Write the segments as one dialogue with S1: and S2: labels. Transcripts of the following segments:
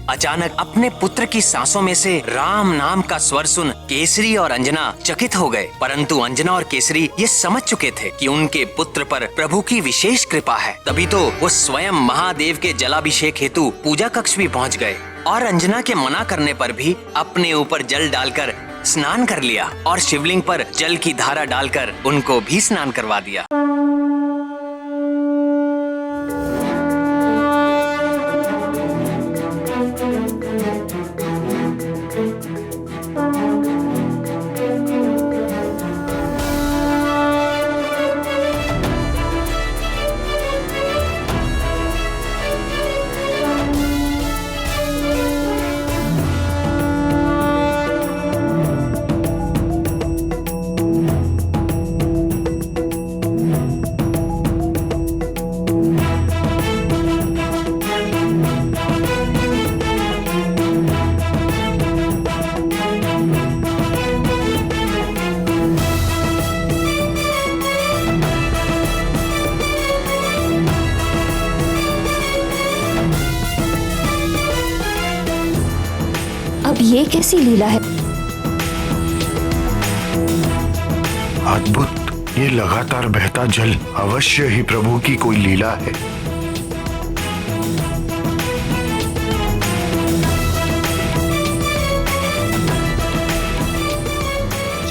S1: अचानक अपने पुत्र की सांसों में से राम नाम का स्वर सुन केसरी और अंजना चकित हो गए, परंतु अंजना और केसरी ये समझ चुके थे कि उनके पुत्र पर प्रभु की विशेष कृपा है। तभी तो वो स्वयं महादेव के जलाभिषेक हेतु पूजा कक्ष भी पहुंच गए और अंजना के मना करने पर भी अपने ऊपर जल डालकर स्नान कर लिया और शिवलिंग पर जल की धारा डालकर उनको भी स्नान करवा दिया।
S2: अब ये कैसी लीला है?
S3: अद्भुत, ये लगातार बहता जल अवश्य ही प्रभु की कोई लीला है।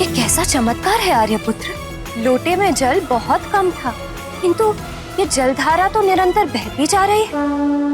S2: ये कैसा चमत्कार है आर्यपुत्र। लोटे में जल बहुत कम था, किंतु ये जलधारा तो निरंतर बहती जा रही है।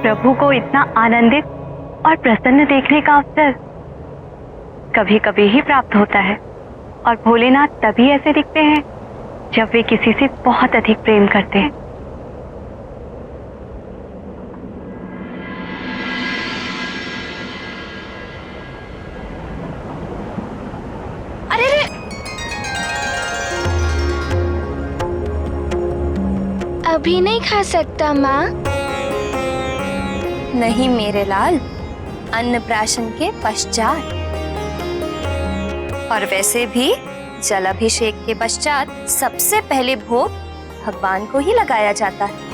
S4: प्रभु को इतना आनंदित और प्रसन्न देखने का अवसर कभी कभी ही प्राप्त होता है, और भोलेनाथ तभी ऐसे दिखते हैं जब वे किसी से बहुत अधिक प्रेम करते हैं।
S2: अरे रे!
S5: अभी नहीं खा सकता माँ।
S2: नहीं मेरे लाल, अन्नप्राशन के पश्चात। और वैसे भी जलाभिषेक के पश्चात सबसे पहले भोग भगवान को ही लगाया जाता है।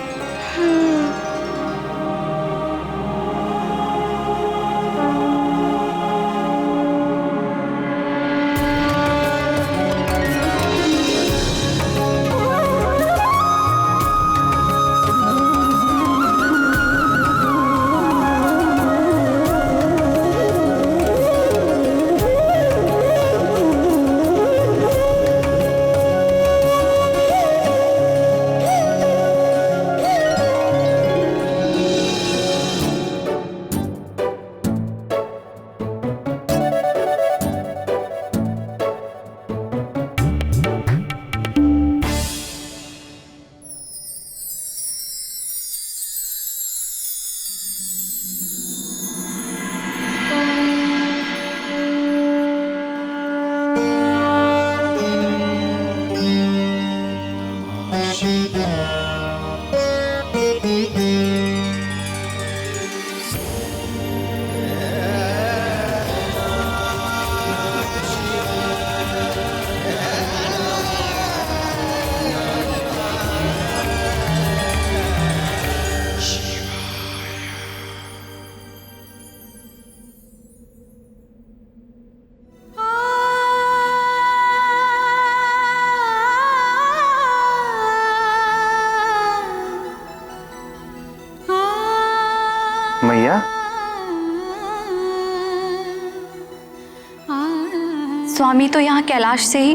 S4: स्वामी तो यहाँ कैलाश से ही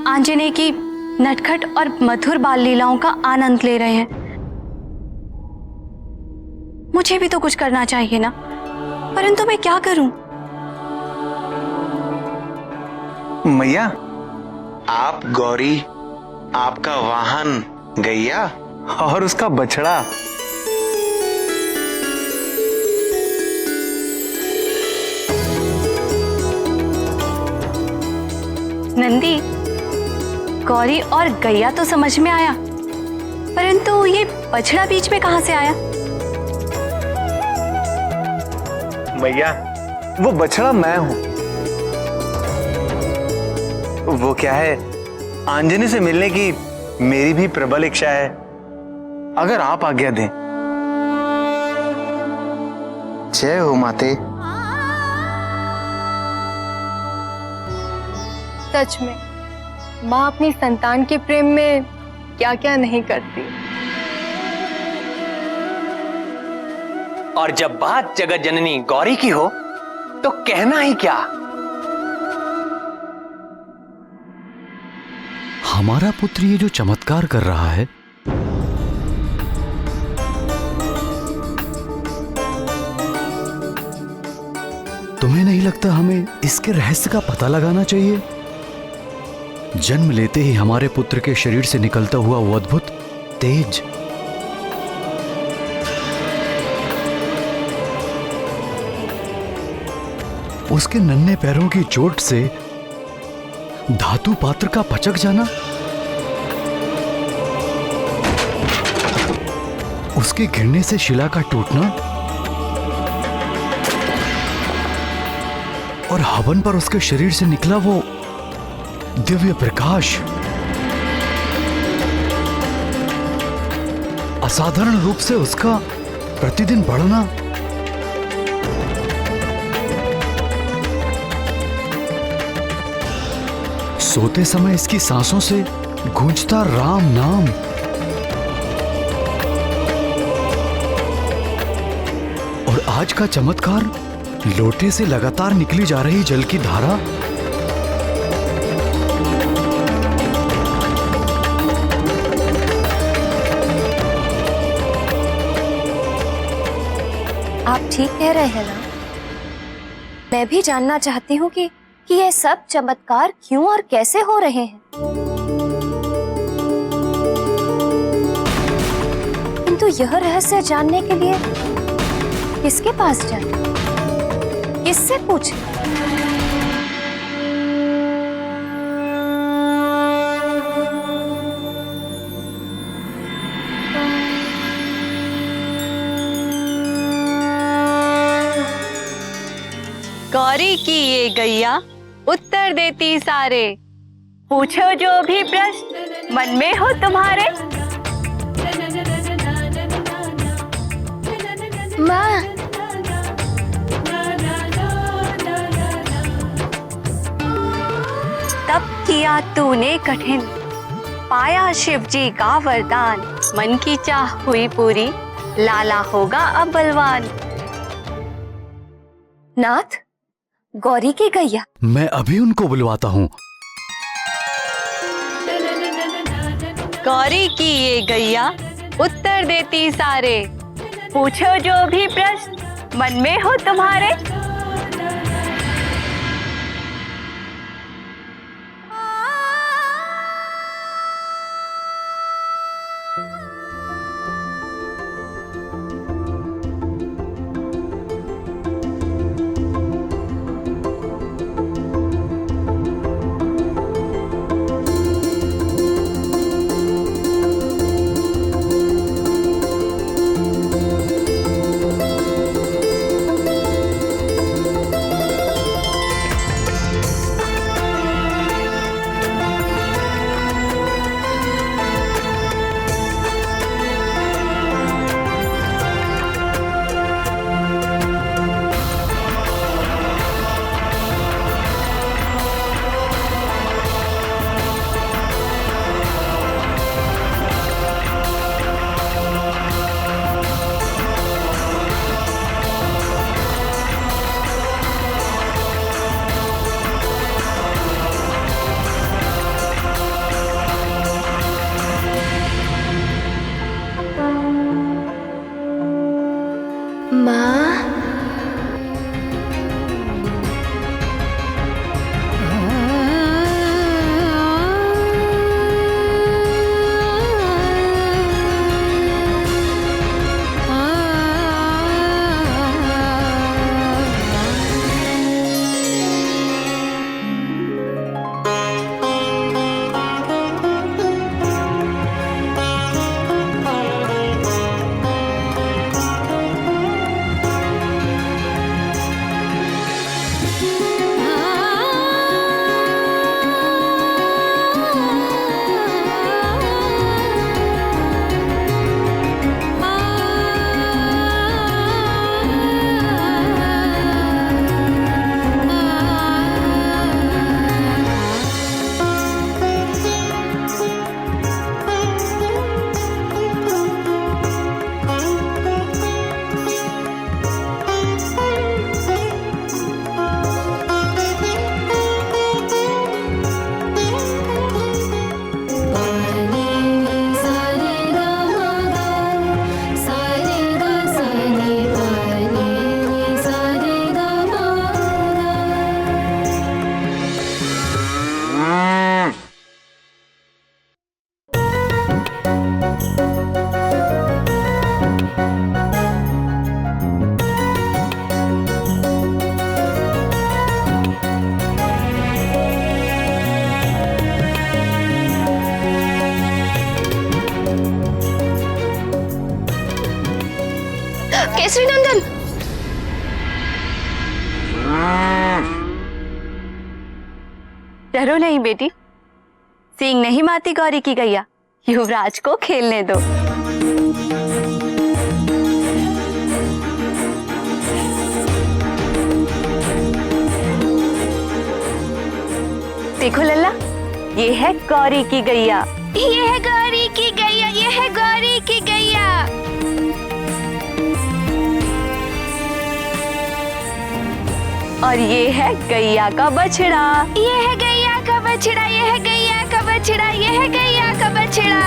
S4: आंजनेय की नटखट और मधुर बाल लीलाओं का आनंद ले रहे हैं। मुझे भी तो कुछ करना चाहिए ना, परंतु मैं क्या करूं?
S6: मैया, आप गौरी, आपका वाहन गैया और उसका बछड़ा।
S4: नंदी, गौरी और गैया तो समझ में आया, परंतु ये बछड़ा बीच में कहां से आया?
S6: मैया, वो बछड़ा मैं हूं। वो क्या है, आंजनी से मिलने की मेरी भी प्रबल इच्छा है, अगर आप आज्ञा दें। जय हो माते।
S2: सच में माँ अपनी संतान के प्रेम में क्या क्या नहीं करती।
S1: और जब बात जगत जननी गौरी की हो तो कहना ही क्या।
S7: हमारा पुत्र ये जो चमत्कार कर रहा है, तुम्हें नहीं लगता हमें इसके रहस्य का पता लगाना चाहिए? जन्म लेते ही हमारे पुत्र के शरीर से निकलता हुआ वो अद्भुत तेज, उसके नन्हे पैरों की चोट से धातु पात्र का पचक जाना, उसके गिरने से शिला का टूटना और हवन पर उसके शरीर से निकला वो दिव्य प्रकाश, असाधारण रूप से उसका प्रतिदिन बढ़ना, सोते समय इसकी सांसों से गूंजता राम नाम, और आज का चमत्कार, लोटे से लगातार निकली जा रही जल की धारा।
S2: आप ठीक कह रहे हैं ना। मैं भी जानना चाहती हूँ कि ये सब चमत्कार क्यों और कैसे हो रहे हैं। किंतु यह रहस्य जानने के लिए किसके पास जाएं? किससे पूछें?
S4: गौरी की ये गैया उत्तर देती सारे, पूछो जो भी प्रश्न मन में हो तुम्हारे।
S5: माँ,
S4: तब किया तूने कठिन, पाया शिव जी का वरदान, मन की चाह हुई पूरी, लाला होगा अब बलवान।
S2: नाथ, गौरी की गैया।
S7: मैं अभी उनको बुलवाता हूं।
S4: गौरी की ये गैया उत्तर देती सारे, पूछो जो भी प्रश्न मन में हो तुम्हारे।
S5: केसरी नंदन।
S4: डरो नहीं बेटी, सींग नहीं माती गौरी की गैया, युवराज को खेलने दो। देखो लल्ला, ये है गौरी की गैया।
S5: ये है गौरी की गैया, ये है गौरी की गैया।
S4: और ये है गैया का बछड़ा।
S5: ये है गैया का बछड़ा, ये है गैया का बछड़ा, ये है गैया का बछड़ा।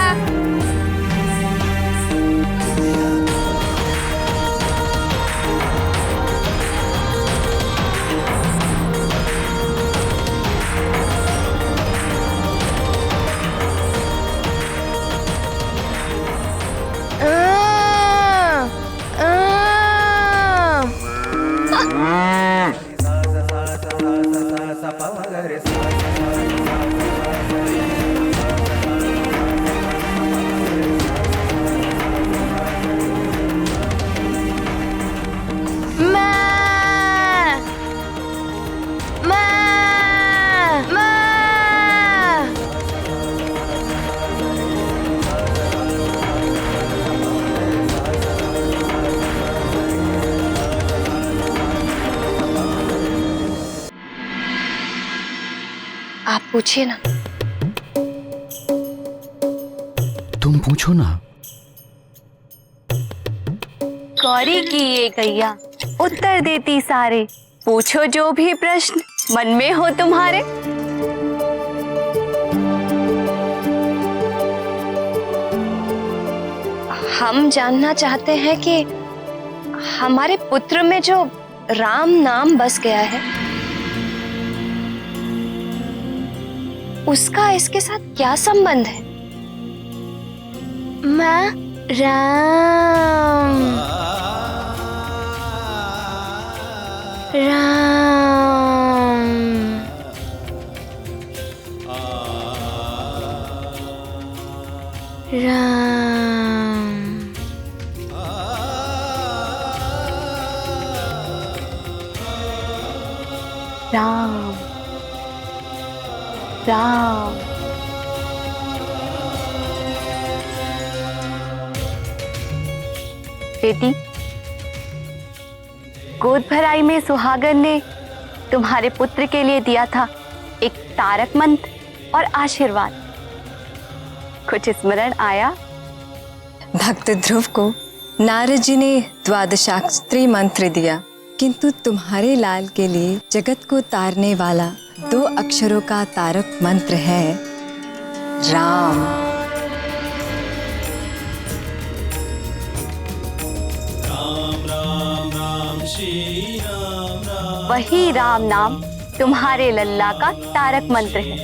S2: आप पूछिए ना।
S7: तुम पूछो ना।
S4: गौरी की ये गैया उत्तर देती सारे, पूछो जो भी प्रश्न मन में हो तुम्हारे।
S2: हम जानना चाहते हैं कि हमारे पुत्र में जो राम नाम बस गया है, उसका इसके साथ क्या संबंध है?
S5: माँ, राम राम राम।
S4: राम राम। बेटी, गोद भराई में सुहागन ने तुम्हारे पुत्र के लिए दिया था एक तारक मंत्र और आशीर्वाद, कुछ स्मरण आया?
S8: भक्त ध्रुव को नारद जी ने द्वादशाक्षरी मंत्र दिया, किंतु तुम्हारे लाल के लिए जगत को तारने वाला 2 अक्षरों का तारक मंत्र है राम।
S4: वही राम नाम तुम्हारे लल्ला का तारक मंत्र है।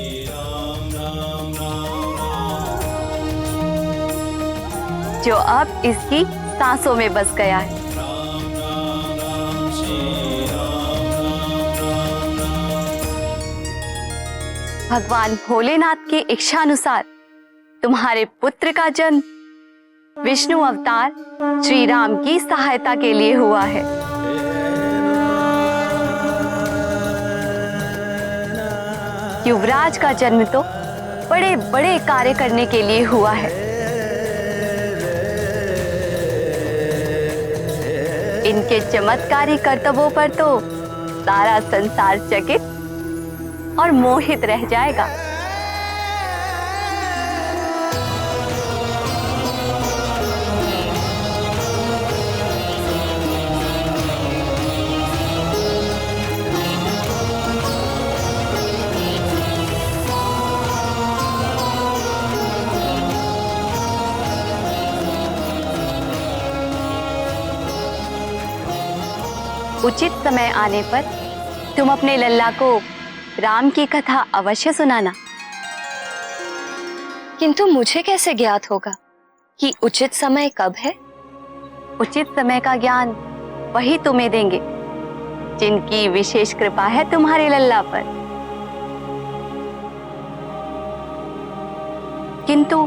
S4: जो अब इसकी सांसों में बस गया है। भगवान भोलेनाथ की इच्छानुसार तुम्हारे पुत्र का जन्म विष्णु अवतार श्री राम की सहायता के लिए हुआ है। युवराज का जन्म तो बड़े बड़े कार्य करने के लिए हुआ है। इनके चमत्कारी कर्तव्यों पर तो सारा संसार चकित और मोहित रह जाएगा। उचित समय आने पर तुम अपने लल्ला को राम की कथा अवश्य सुनाना।
S2: किंतु मुझे कैसे ज्ञात होगा कि उचित समय कब है?
S4: उचित समय का ज्ञान वही तुम्हें देंगे जिनकी विशेष कृपा है तुम्हारे लल्ला पर। किंतु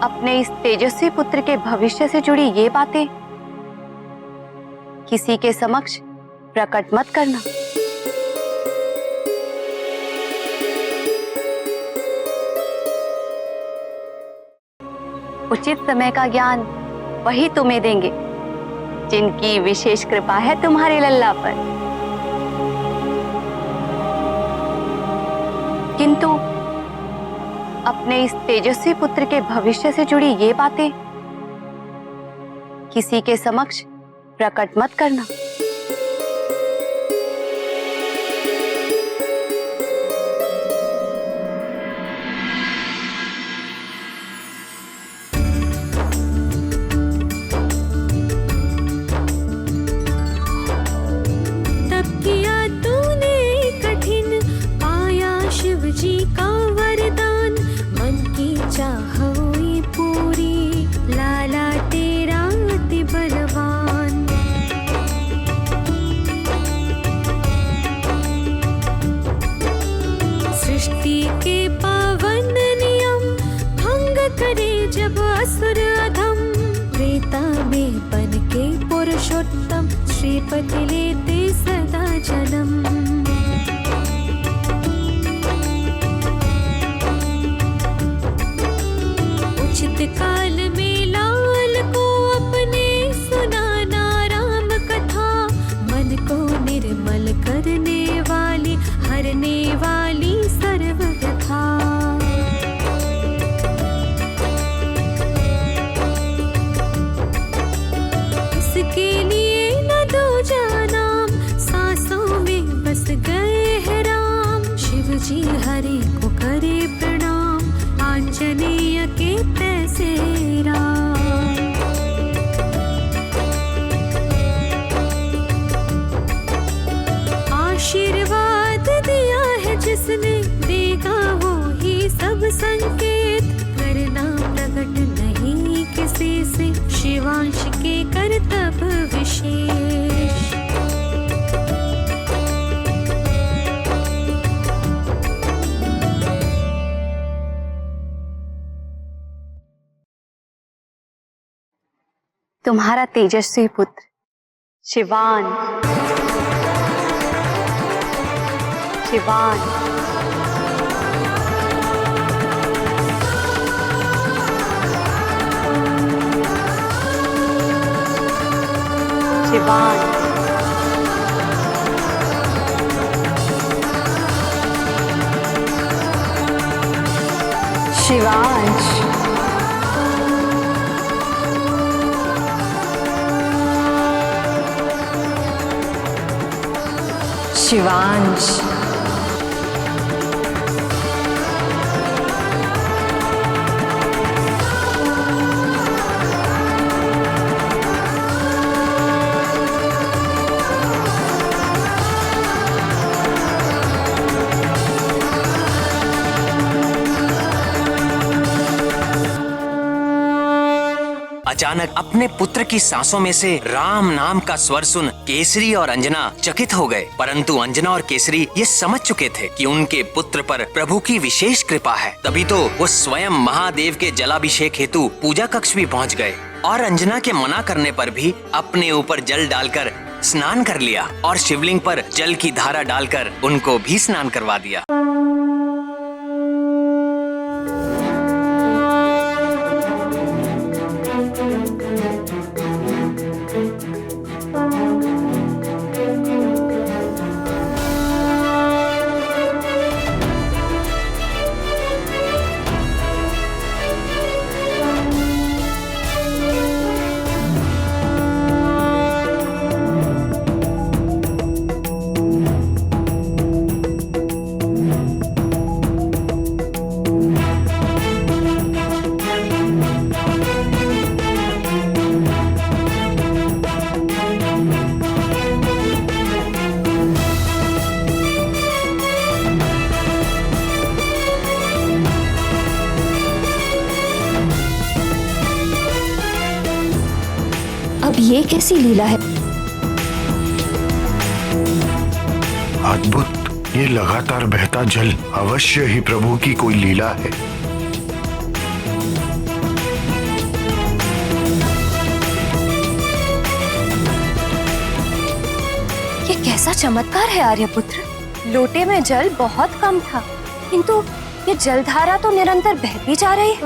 S4: अपने इस तेजस्वी पुत्र के भविष्य से जुड़ी ये बातें
S2: किसी के समक्ष प्रकट मत करना। उचित समय का ज्ञान वही तुम्हें देंगे जिनकी विशेष कृपा है तुम्हारे लल्ला पर। किंतु अपने इस तेजस्वी पुत्र के भविष्य से जुड़ी ये बातें किसी के समक्ष प्रकट मत करना।
S5: पुरुषोत्तम श्रीपति लेते सदा जन्म। उचित काल में लाल को अपने सुनाना राम कथा, मन को निर्मल करने वाली हरने वाली सर्व व्यथा। इसके लिए न दो नाम, सांसों में बस गए हैं राम। शिव जी हरि को करे प्रणाम, आंजनेय के तैसे राम। आशीर्वाद दिया है जिसने, देगा वो ही सब संकेत। करना प्रकट नहीं किसी से, शिवांश के कर्तव्य विशेष।
S2: तुम्हारा तेजस्वी पुत्र शिवान, शिवान, शिवान, शिवांश,
S8: शिवांश,
S1: अचानक अपने पुत्र की सांसों में से राम नाम का स्वर सुन केसरी और अंजना चकित हो गए, परंतु अंजना और केसरी ये समझ चुके थे कि उनके पुत्र पर प्रभु की विशेष कृपा है। तभी तो वो स्वयं महादेव के जलाभिषेक हेतु पूजा कक्ष भी पहुंच गए और अंजना के मना करने पर भी अपने ऊपर जल डालकर स्नान कर लिया और शिवलिंग पर जल की धारा डालकर उनको भी स्नान करवा दिया।
S2: अब ये कैसी लीला है?
S3: अद्भुत, ये लगातार बहता जल अवश्य ही प्रभु की कोई लीला है।
S2: कैसा चमत्कार है आर्यपुत्र। लोटे में जल बहुत कम था, किंतु ये जलधारा तो निरंतर बहती जा रही है।